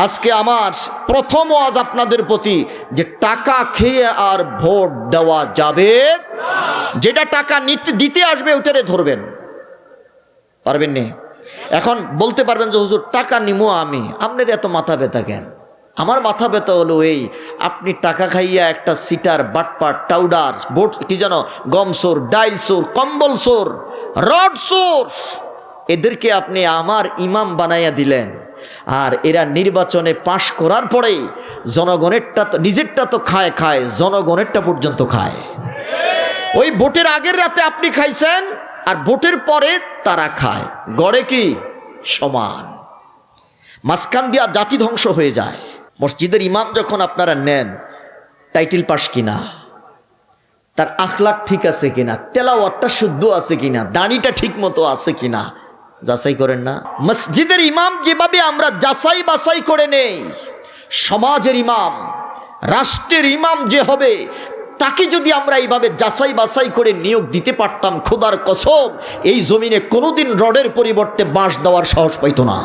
আজকে আমার প্রথম ওয়াজ আপনাদের প্রতি যে টাকা খেয়ে আর ভোট দেওয়া যাবে, যেটা টাকা দিতে আসবে ওটারে ধরবেন, পারবেন নি? এখন বলতে পারবেন যে হুজুর টাকা নিমো আমি, আপনার এত মাথা ব্যথা কেন? আমার মাথা ব্যথা হলো এই, আপনি টাকা খাইয়া একটা সিটার, বাটপার, টাউডার, ভোট কি জানো, গম চোর, ডাইল চোর, কম্বল চোর, রড চোর, এদেরকে আপনি আমার ইমাম বানাইয়া দিলেন। আর এরা নির্বাচনে পাশ করার পরেই জনগণেরটা তো নিজেরটা তো খায়, জনগণেরটা পর্যন্ত খায়। ওই ভোটের আগের রাতে আপনি খাইছেন আর ভোটের পরে তারা খায়, গড়ে কি সমান। মাঝখান দিয়া জাতি ধ্বংস হয়ে যায়। মসজিদের ইমাম যখন আপনারা নেন, টাইটেল পাস কিনা, তার আখলাক ঠিক আছে কিনা, তেলাওয়াতটা শুদ্ধ আছে কিনা, দাড়িটা ঠিক মতো আছে কিনা যাচাই করেন না? মসজিদের ইমাম যেভাবে আমরা যাচাই বাছাই করে নেই, সমাজের ইমাম, রাষ্ট্রের ইমাম যে হবে, তাকে যদি আমরা এইভাবে যাচাই বাছাই করে নিয়োগ দিতে পারতাম, খোদার কসম এই জমিনে কোনোদিন রডের পরিবর্তে বাঁশ দেওয়ার সাহস পাইত না।